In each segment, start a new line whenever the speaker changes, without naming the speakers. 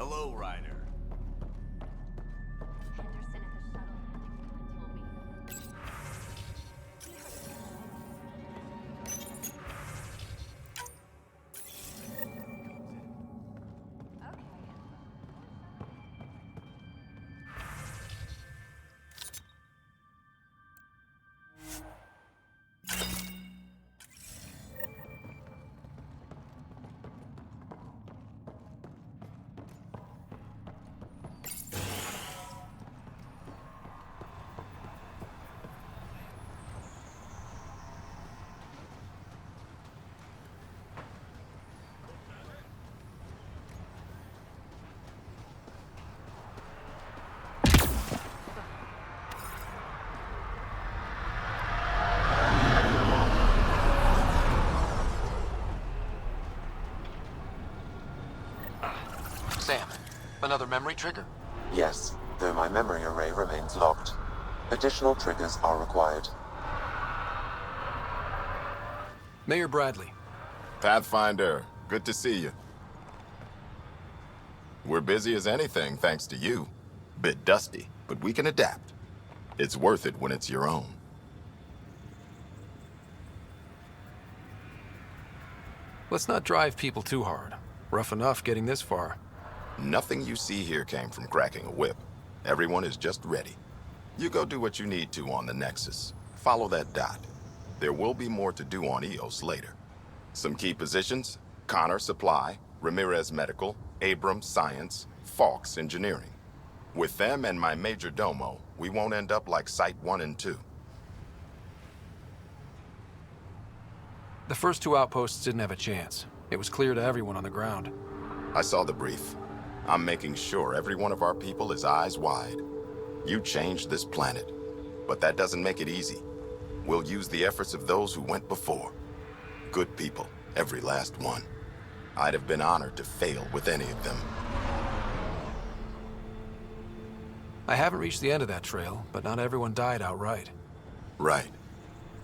Hello, Ryder.
Sam, another memory trigger?
Yes, though my memory array remains locked. Additional triggers are required.
Mayor Bradley.
Pathfinder, good to see you. We're busy as anything, thanks to you. Bit dusty, but we can adapt. It's worth it when it's your own.
Let's not drive people too hard. Rough enough getting this far.
Nothing you see here came from cracking a whip. Everyone is just ready. You go do what you need to on the Nexus. Follow that dot. There will be more to do on EOS later. Some key positions: Connor Supply, Ramirez Medical, Abrams Science, Fawkes Engineering. With them and my major domo, we won't end up like Site 1 and 2.
The first two outposts didn't have a chance. It was clear to everyone on the ground.
I saw the brief. I'm making sure every one of our people is eyes wide. You changed this planet, but that doesn't make it easy. We'll use the efforts of those who went before. Good people, every last one. I'd have been honored to fail with any of them.
I haven't reached the end of that trail, but not everyone died outright.
Right.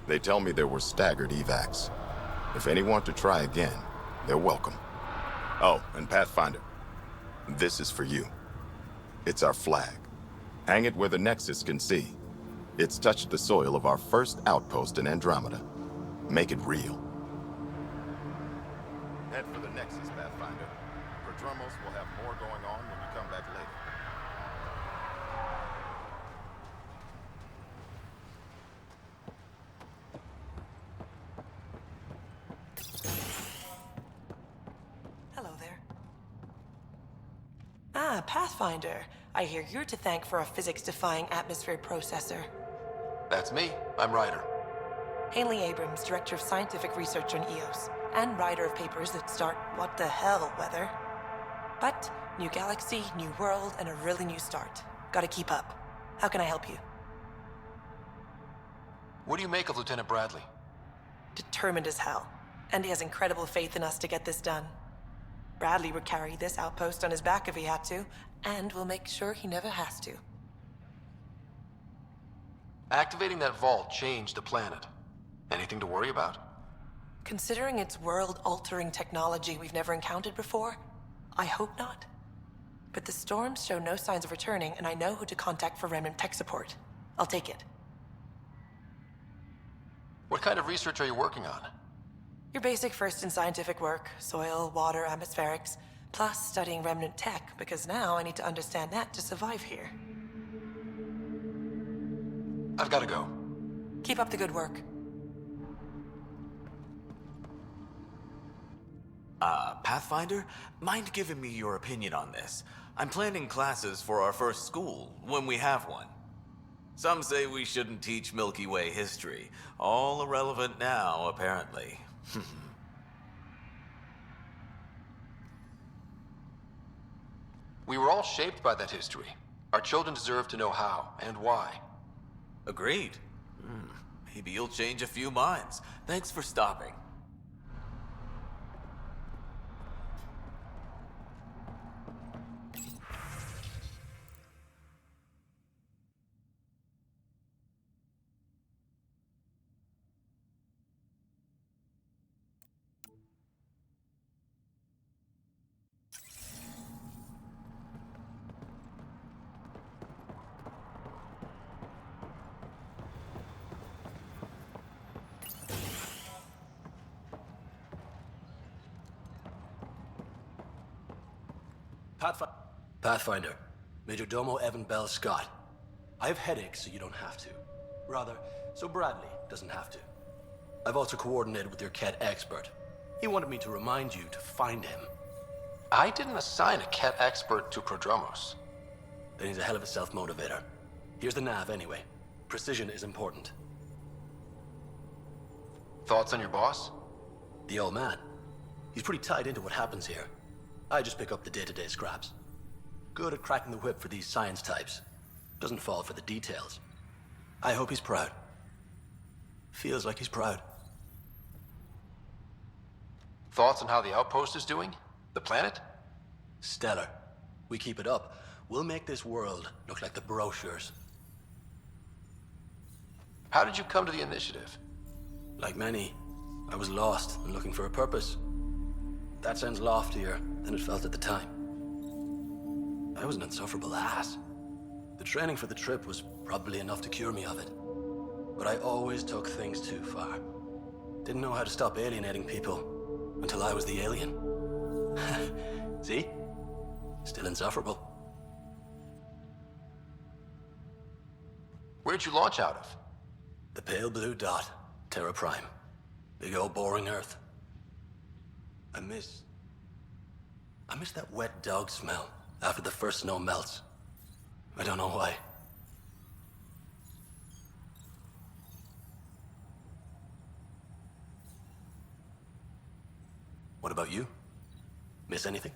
They tell me there were staggered evacs. If anyone want to try again, they're welcome. Oh, and Pathfinder, this is for you. It's our flag. Hang it where the Nexus can see. It's touched the soil of our first outpost in Andromeda. Make it real. Head for the Nexus, Pathfinder. Prodromos will have more going on when you come back later.
Hello there. Ah, Pathfinder. I hear you're to thank for a physics-defying atmosphere processor.
That's me. I'm Ryder.
Haley Abrams, Director of Scientific Research on EOS, and writer of papers that start what the hell weather. But new galaxy, new world, and a really new start. Gotta keep up. How can I help you?
What do you make of Lieutenant Bradley?
Determined as hell. And he has incredible faith in us to get this done. Bradley would carry this outpost on his back if he had to, and we'll make sure he never has to.
Activating that vault changed the planet. Anything to worry about?
Considering it's world-altering technology we've never encountered before, I hope not. But the storms show no signs of returning, and I know who to contact for Remnant tech support. I'll take it.
What kind of research are you working on?
Your basic first in scientific work, soil, water, atmospherics, plus studying Remnant tech, because now I need to understand that to survive here.
I've got to go.
Keep up the good work.
Pathfinder, mind giving me your opinion on this? I'm planning classes for our first school, when we have one. Some say we shouldn't teach Milky Way history. All irrelevant now, apparently.
We were all shaped by that history. Our children deserve to know how and why.
Agreed. Maybe you'll change a few minds. Thanks for stopping.
Pathfinder, Major Domo Evan Bell Scott. I have headaches, so you don't have to. Rather, so Bradley doesn't have to. I've also coordinated with your Ket expert. He wanted me to remind you to find him.
I didn't assign a Ket expert to Prodromos.
Then he's a hell of a self-motivator. Here's the nav anyway. Precision is important.
Thoughts on your boss?
The old man. He's pretty tied into what happens here. I just pick up the day-to-day scraps. Good at cracking the whip for these science types. Doesn't fall for the details. I hope he's proud. Feels like he's proud.
Thoughts on how the outpost is doing? The planet?
Stellar. We keep it up, we'll make this world look like the brochures.
How did you come to the initiative?
Like many, I was lost and looking for a purpose. That sounds loftier than it felt at the time. I was an insufferable ass. The training for the trip was probably enough to cure me of it. But I always took things too far. Didn't know how to stop alienating people until I was the alien. See? Still insufferable.
Where'd you launch out of?
The pale blue dot, Terra Prime. Big old boring Earth. I miss that wet dog smell after the first snow melts. I don't know why. What about you? Miss anything?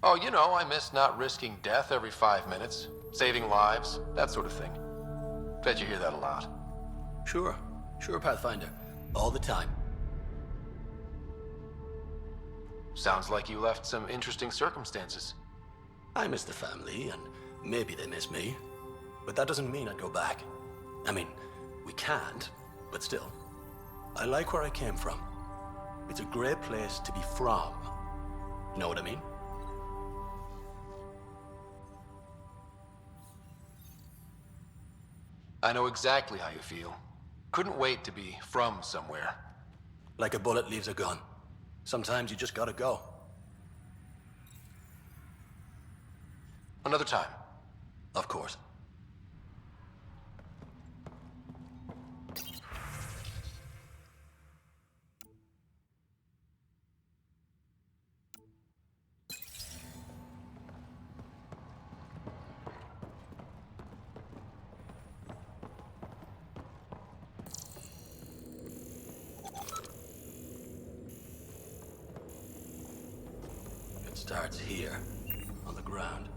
Oh, you know, I miss not risking death every 5 minutes, saving lives, that sort of thing. Bet you hear that a lot.
Sure, Pathfinder. All the time.
Sounds like you left some interesting circumstances.
I miss the family, and maybe they miss me. But that doesn't mean I'd go back. I mean, we can't, but still. I like where I came from. It's a great place to be from. You know what I mean?
I know exactly how you feel. Couldn't wait to be from somewhere.
Like a bullet leaves a gun. Sometimes you just gotta go.
Another time.
Of course. Starts here, on the ground.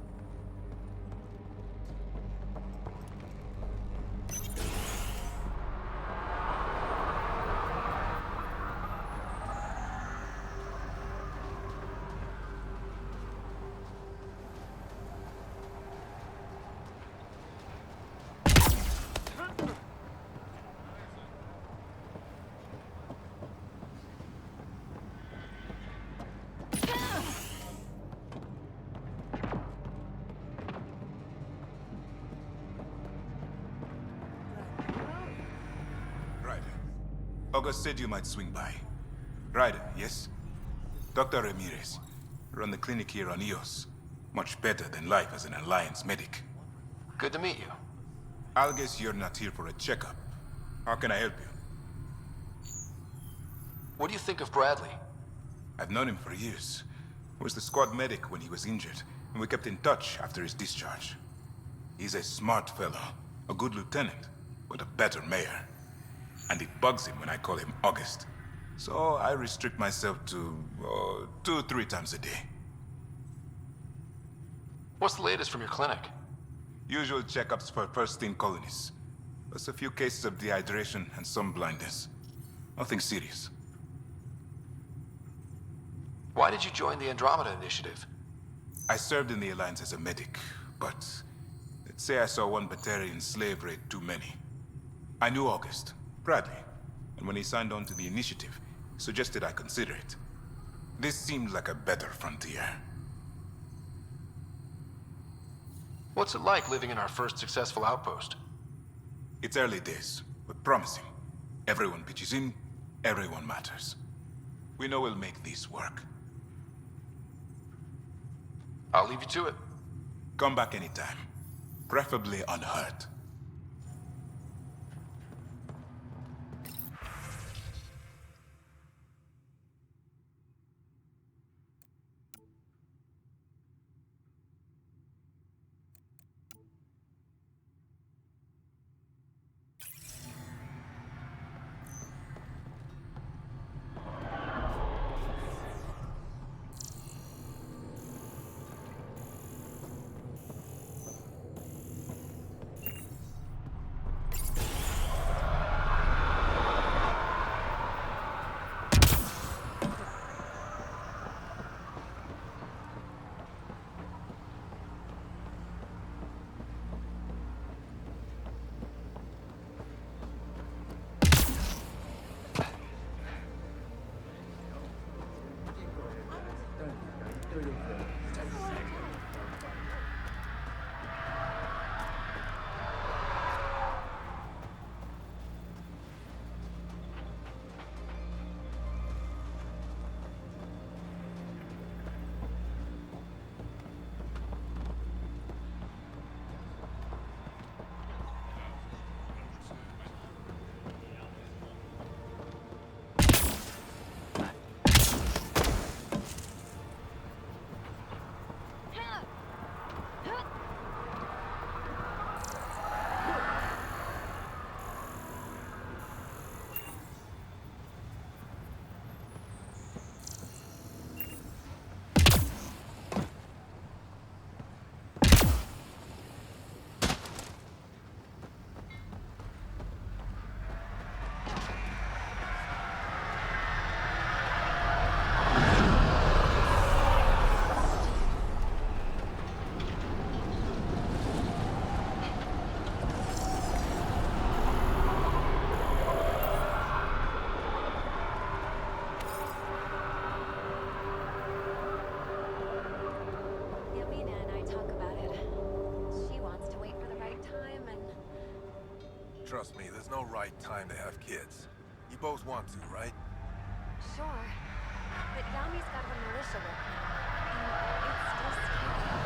August said you might swing by. Ryder, yes? Dr. Ramirez. Run the clinic here on Eos. Much better than life as an Alliance medic.
Good to meet you.
I'll guess you're not here for a checkup. How can I help you?
What do you think of Bradley?
I've known him for years. He was the squad medic when he was injured, and we kept in touch after his discharge. He's a smart fellow, a good lieutenant, but a better mayor. And it bugs him when I call him August. So I restrict myself to 2-3 times a day.
What's the latest from your clinic?
Usual checkups for first-in colonists. Plus a few cases of dehydration and some blindness. Nothing serious.
Why did you join the Andromeda Initiative?
I served in the Alliance as a medic, but let's say I saw one Batarian slave raid too many. I knew August, Bradley, and when he signed on to the initiative, he suggested I consider it. This seemed like a better frontier.
What's it like living in our first successful outpost?
It's early days, but promising. Everyone pitches in, everyone matters. We know we'll make this work.
I'll leave you to it.
Come back anytime. Preferably unhurt.
Trust me, there's no right time to have kids. You both want to, right?
Sure. But Yami's got her militia work now. And it's still scary.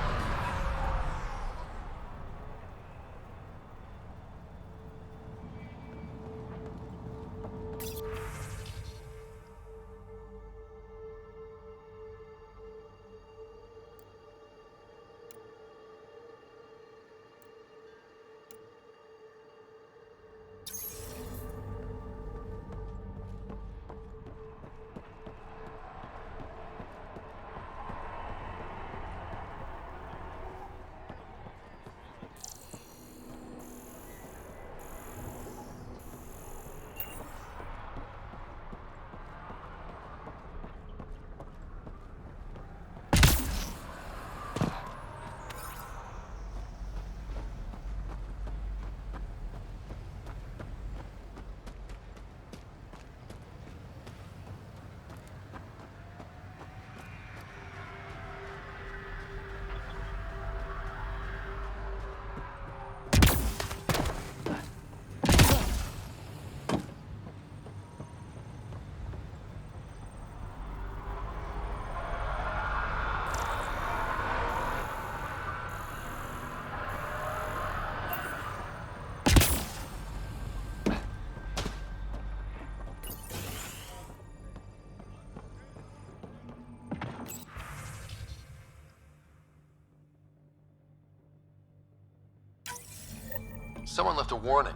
Someone left a warning.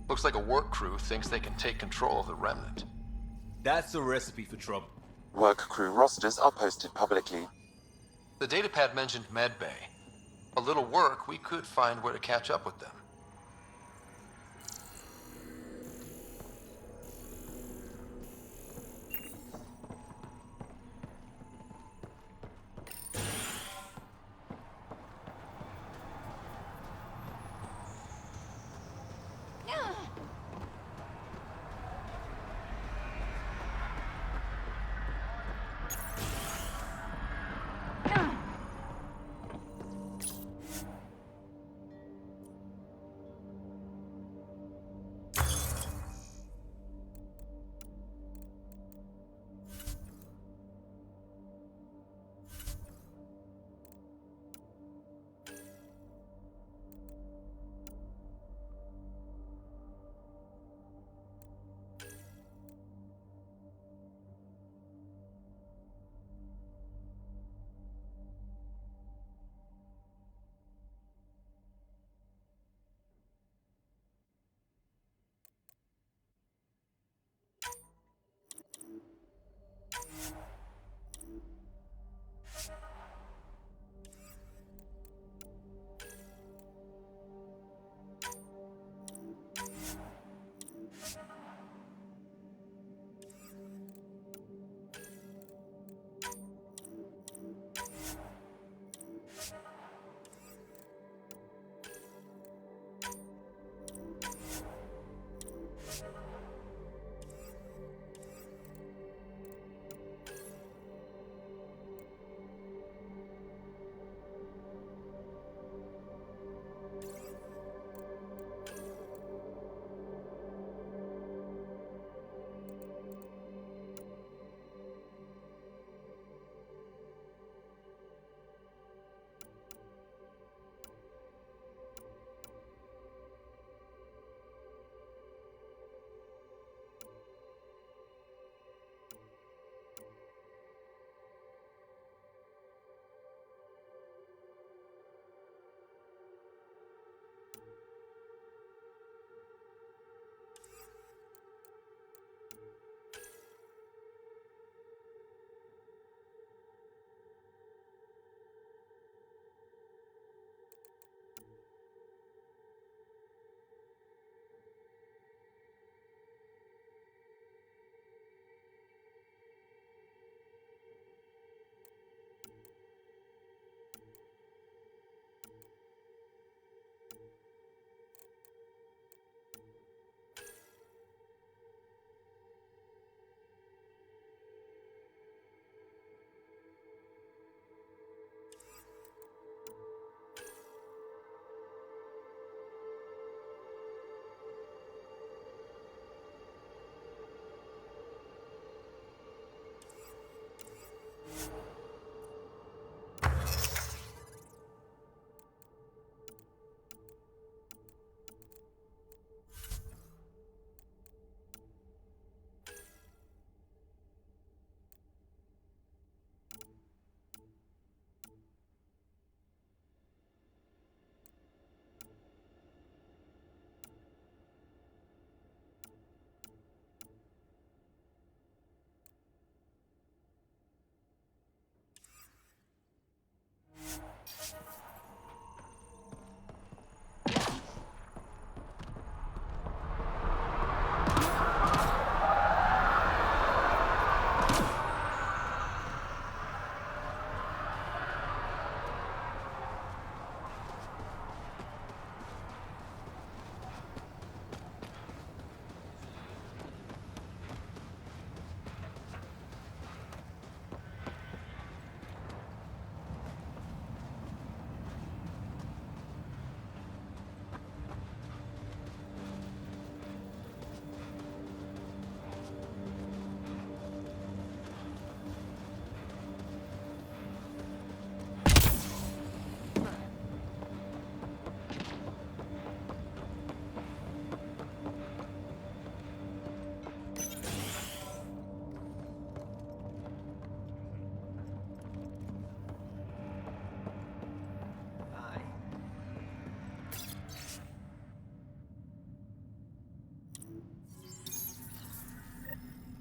Looks like a work crew thinks they can take control of the remnant.
That's a recipe for trouble.
Work crew rosters are posted publicly.
The datapad mentioned medbay. A little work, we could find where to catch up with them.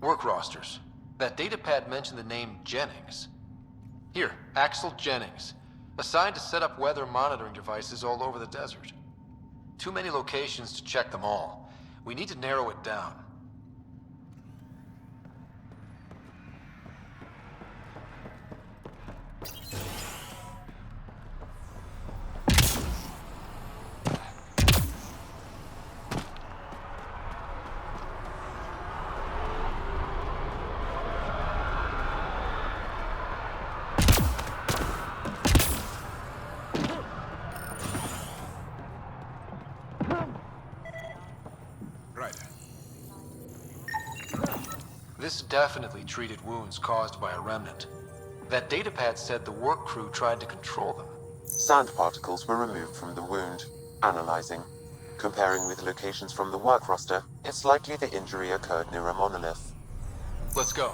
Work rosters. That datapad mentioned the name Jennings. Here, Axel Jennings. Assigned to set up weather monitoring devices all over the desert. Too many locations to check them all. We need to narrow it down. This definitely treated wounds caused by a remnant. That datapad said the work crew tried to control them.
Sand particles were removed from the wound. Analyzing. Comparing with locations from the work roster, it's likely the injury occurred near a monolith.
Let's go.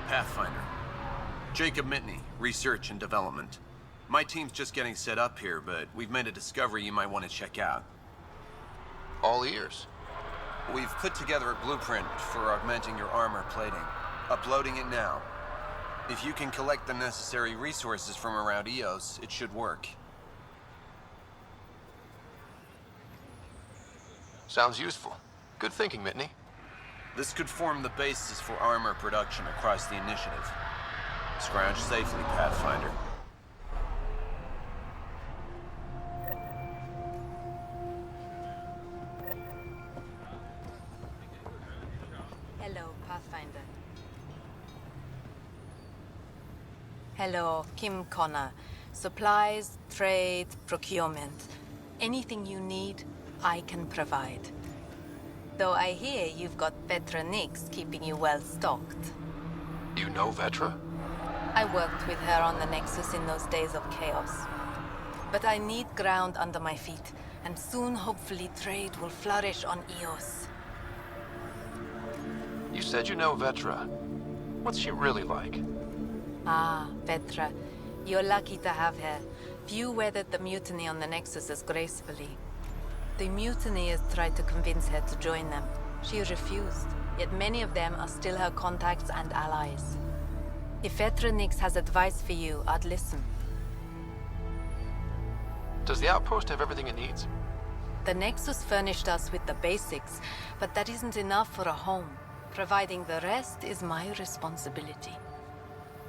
Pathfinder. Jacob Mitney, Research and Development. My team's just getting set up here, but we've made a discovery you might want to check out.
All ears.
We've put together a blueprint for augmenting your armor plating. Uploading it now. If you can collect the necessary resources from around EOS, it should work.
Sounds useful. Good thinking, Mitney.
This could form the basis for armor production across the initiative. Scrounge safely, Pathfinder.
Hello, Pathfinder. Hello, Kim Connor. Supplies, trade, procurement. Anything you need, I can provide. Though I hear you've got Vetra Nix keeping you well stocked.
You know Vetra?
I worked with her on the Nexus in those days of chaos. But I need ground under my feet, and soon hopefully trade will flourish on EOS.
You said you know Vetra. What's she really like?
Ah, Vetra. You're lucky to have her. Few weathered the mutiny on the Nexus as gracefully. The mutineers tried to convince her to join them. She refused, yet many of them are still her contacts and allies. If Vetra Nix has advice for you, I'd listen.
Does the outpost have everything it needs?
The Nexus furnished us with the basics, but that isn't enough for a home. Providing the rest is my responsibility.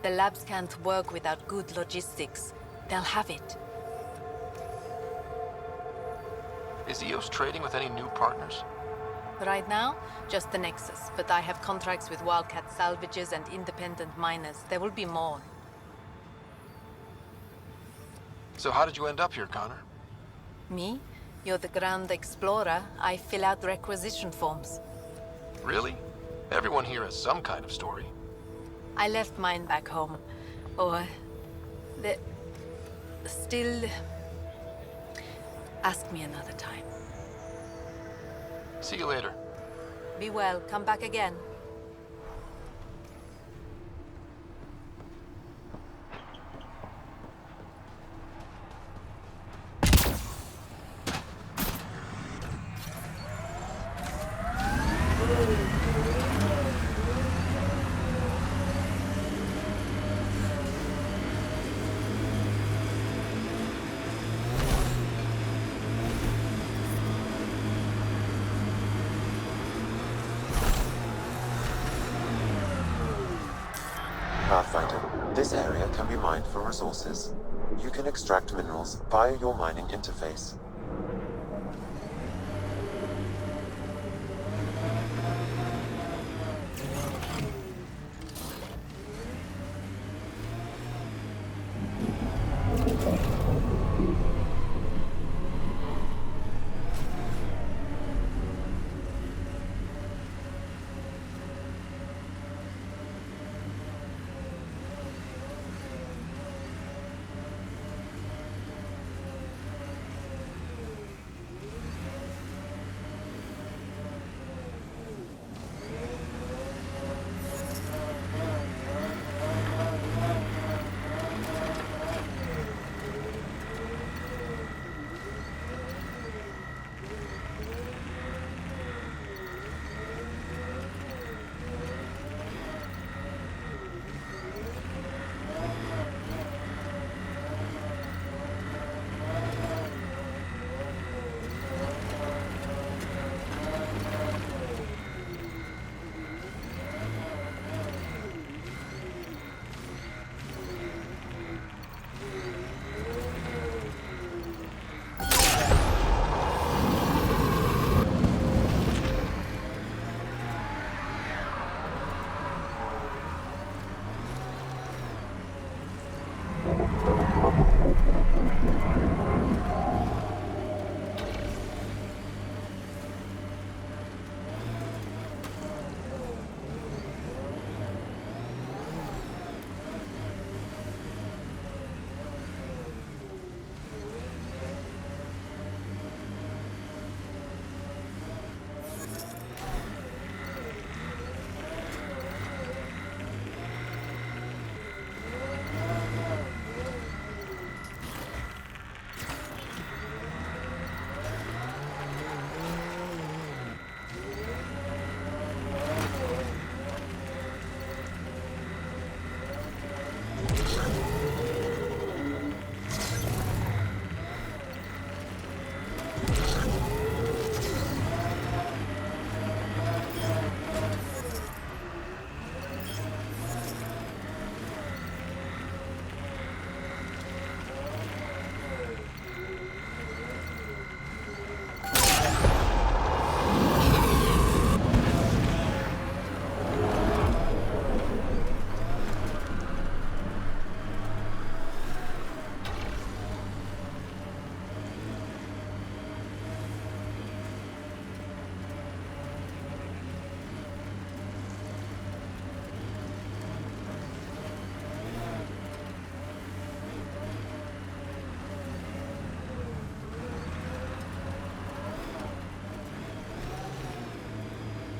The labs can't work without good logistics. They'll have it.
Is EOS trading with any new partners?
Right now, just the Nexus, but I have contracts with Wildcat salvages and independent miners. There will be more.
So how did you end up here, Connor?
Me? You're the ground explorer. I fill out requisition forms.
Really? Everyone here has some kind of story.
I left mine back home. Or... Still... Ask me another time.
See you later.
Be well. Come back again.
Pathfinder, this area can be mined for resources. You can extract minerals via your mining interface.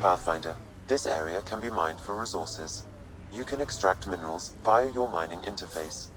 Pathfinder, this area can be mined for resources. You can extract minerals via your mining interface.